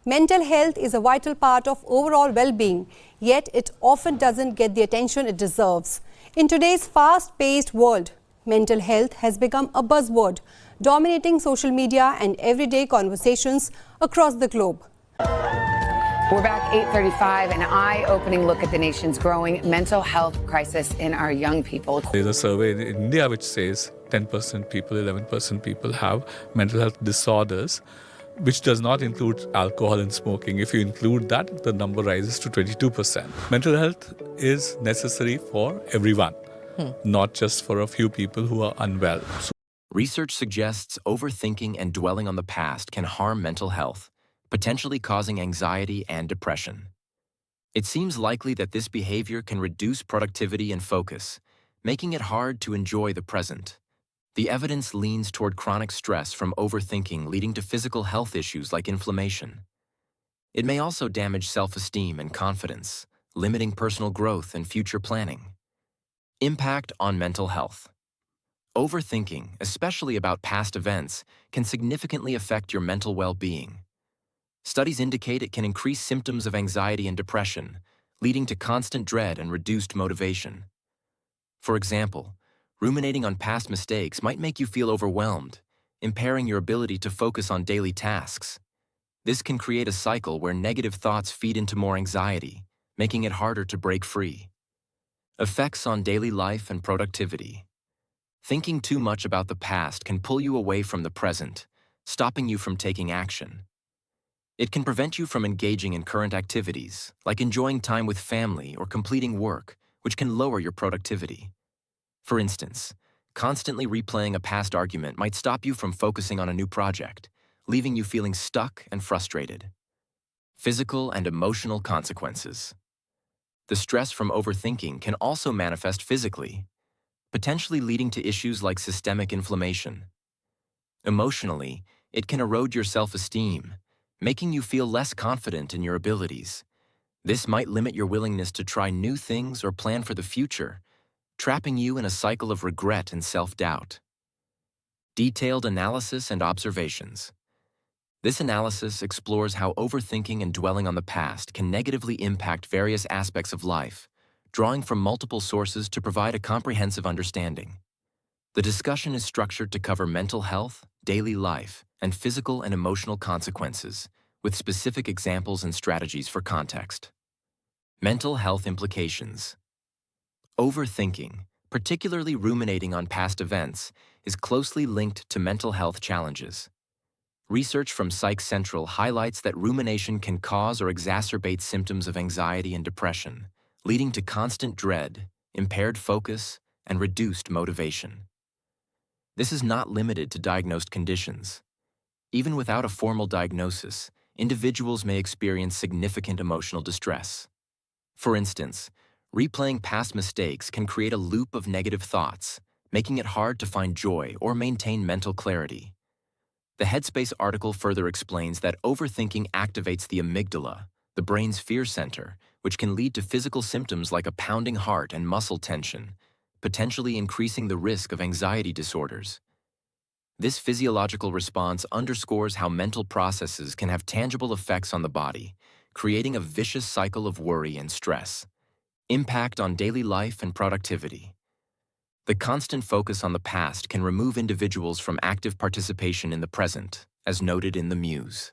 Mental health is a vital part of overall well-being, yet it often doesn't get the attention it deserves. In today's fast-paced world, mental health has become a buzzword, dominating social media and everyday conversations across the globe. We're back 8:35, an eye-opening look at the nation's growing mental health crisis in our young people. There's a survey in India which says 10% people, 11% people have mental health disorders, which does not include alcohol and smoking. If you include that, the number rises to 22%. Mental health is necessary for everyone, not just for a few people who are unwell. Research suggests overthinking and dwelling on the past can harm mental health, potentially causing anxiety and depression. It seems likely that this behavior can reduce productivity and focus, making it hard to enjoy the present. The evidence leans toward chronic stress from overthinking leading to physical health issues like inflammation. It may also damage self-esteem and confidence, limiting personal growth and future planning. Impact on mental health. Overthinking, especially about past events, can significantly affect your mental well-being. Studies indicate it can increase symptoms of anxiety and depression, leading to constant dread and reduced motivation. For example, ruminating on past mistakes might make you feel overwhelmed, impairing your ability to focus on daily tasks. This can create a cycle where negative thoughts feed into more anxiety, making it harder to break free. Effects on daily life and productivity. Thinking too much about the past can pull you away from the present, stopping you from taking action. It can prevent you from engaging in current activities, like enjoying time with family or completing work, which can lower your productivity. For instance, constantly replaying a past argument might stop you from focusing on a new project, leaving you feeling stuck and frustrated. Physical and emotional consequences. The stress from overthinking can also manifest physically, potentially leading to issues like systemic inflammation. Emotionally, it can erode your self-esteem, making you feel less confident in your abilities. This might limit your willingness to try new things or plan for the future, trapping you in a cycle of regret and self-doubt. Detailed analysis and observations. This analysis explores how overthinking and dwelling on the past can negatively impact various aspects of life, drawing from multiple sources to provide a comprehensive understanding. The discussion is structured to cover mental health, daily life, and physical and emotional consequences, with specific examples and strategies for context. Mental health implications. Overthinking, particularly ruminating on past events, is closely linked to mental health challenges. Research from Psych Central highlights that rumination can cause or exacerbate symptoms of anxiety and depression, leading to constant dread, impaired focus, and reduced motivation. This is not limited to diagnosed conditions. Even without a formal diagnosis, individuals may experience significant emotional distress. For instance, replaying past mistakes can create a loop of negative thoughts, making it hard to find joy or maintain mental clarity. The Headspace article further explains that overthinking activates the amygdala, the brain's fear center, which can lead to physical symptoms like a pounding heart and muscle tension, potentially increasing the risk of anxiety disorders. This physiological response underscores how mental processes can have tangible effects on the body, creating a vicious cycle of worry and stress. Impact on daily life and productivity. The constant focus on the past can remove individuals from active participation in the present, as noted in the Muse.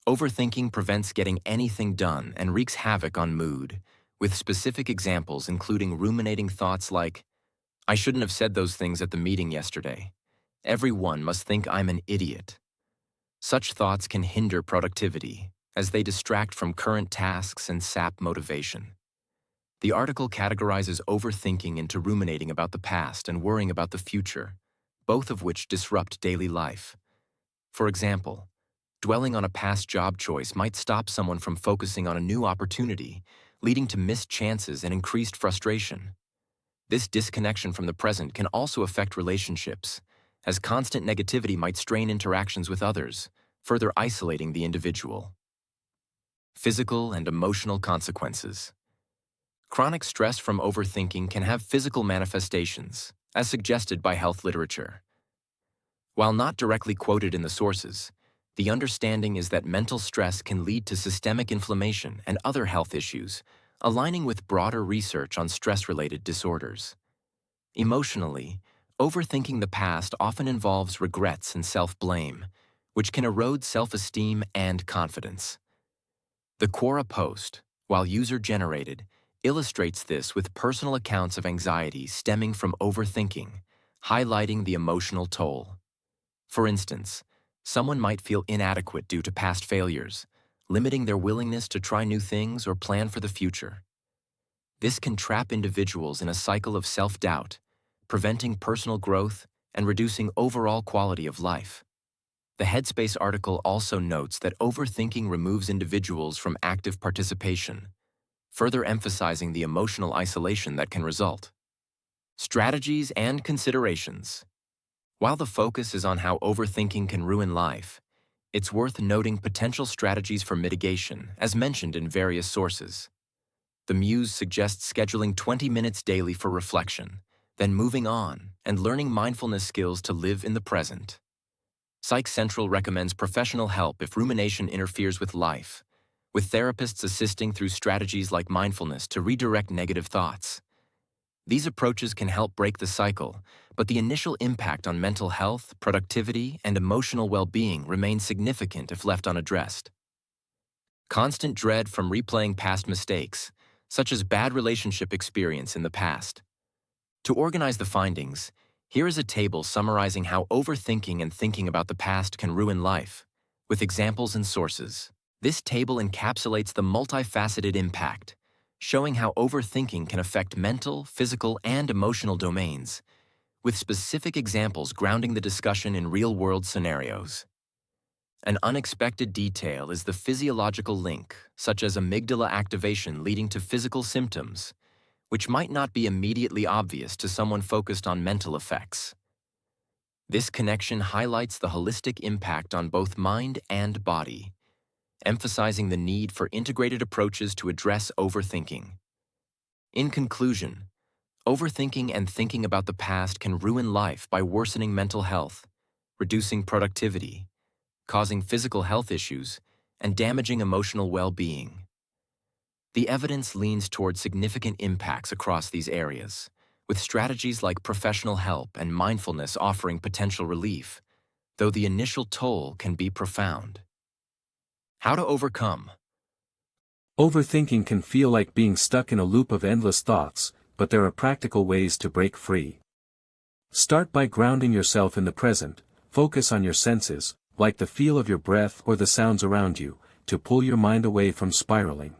Overthinking prevents getting anything done and wreaks havoc on mood, with specific examples including ruminating thoughts like, "I shouldn't have said those things at the meeting yesterday. Everyone must think I'm an idiot." Such thoughts can hinder productivity, as they distract from current tasks and sap motivation. The article categorizes overthinking into ruminating about the past and worrying about the future, both of which disrupt daily life. For example, dwelling on a past job choice might stop someone from focusing on a new opportunity, leading to missed chances and increased frustration. This disconnection from the present can also affect relationships, as constant negativity might strain interactions with others, further isolating the individual. Physical and emotional consequences. Chronic stress from overthinking can have physical manifestations, as suggested by health literature. While not directly quoted in the sources, The understanding is that mental stress can lead to systemic inflammation and other health issues, aligning with broader research on stress-related disorders. Emotionally, overthinking the past often involves regrets and self-blame, which can erode self-esteem and confidence. The Quora post, while user-generated, illustrates this with personal accounts of anxiety stemming from overthinking, highlighting the emotional toll. For instance, someone might feel inadequate due to past failures, limiting their willingness to try new things or plan for the future. This can trap individuals in a cycle of self-doubt, preventing personal growth and reducing overall quality of life. The Headspace article also notes that overthinking removes individuals from active participation, further emphasizing the emotional isolation that can result. Strategies and considerations. While the focus is on how overthinking can ruin life, it's worth noting potential strategies for mitigation, as mentioned in various sources. The Muse suggests scheduling 20 minutes daily for reflection, then moving on and learning mindfulness skills to live in the present. Psych Central recommends professional help if rumination interferes with life, with therapists assisting through strategies like mindfulness to redirect negative thoughts. These approaches can help break the cycle, but the initial impact on mental health, productivity, and emotional well-being remains significant if left unaddressed. Constant dread from replaying past mistakes, such as bad relationship experience in the past. To organize the findings, here is a table summarizing how overthinking and thinking about the past can ruin life, with examples and sources. This table encapsulates the multifaceted impact, showing how overthinking can affect mental, physical, and emotional domains, with specific examples grounding the discussion in real-world scenarios. An unexpected detail is the physiological link, such as amygdala activation leading to physical symptoms, which might not be immediately obvious to someone focused on mental effects. This connection highlights the holistic impact on both mind and body, emphasizing the need for integrated approaches to address overthinking. In conclusion, overthinking and thinking about the past can ruin life by worsening mental health, reducing productivity, causing physical health issues, and damaging emotional well-being. The evidence leans toward significant impacts across these areas, with strategies like professional help and mindfulness offering potential relief, though the initial toll can be profound. How to overcome. Overthinking can feel like being stuck in a loop of endless thoughts, but there are practical ways to break free. Start by grounding yourself in the present. Focus on your senses, like the feel of your breath or the sounds around you, to pull your mind away from spiraling.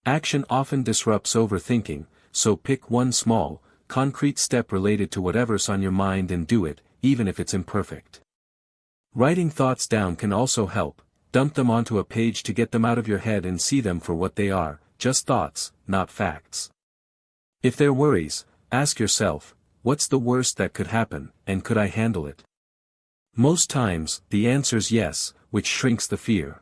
Action often disrupts overthinking, so pick one small, concrete step related to whatever's on your mind and do it, even if it's imperfect. Writing thoughts down can also help. Dump them onto a page to get them out of your head and see them for what they are, just thoughts, not facts. If they're worries, ask yourself, what's the worst that could happen, and could I handle it? Most times, the answer's yes, which shrinks the fear.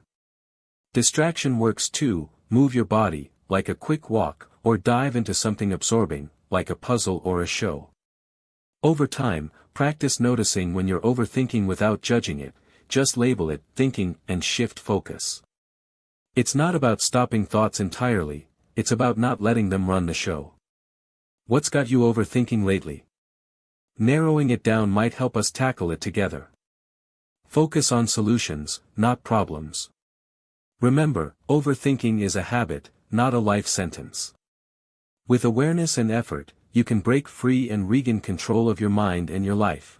Distraction works too. Move your body, like a quick walk, or dive into something absorbing, like a puzzle or a show. Over time, practice noticing when you're overthinking without judging it. Just label it thinking and shift focus. It's not about stopping thoughts entirely, it's about not letting them run the show. What's got you overthinking lately? Narrowing it down might help us tackle it together. Focus on solutions, not problems. Remember, overthinking is a habit, not a life sentence. With awareness and effort, you can break free and regain control of your mind and your life.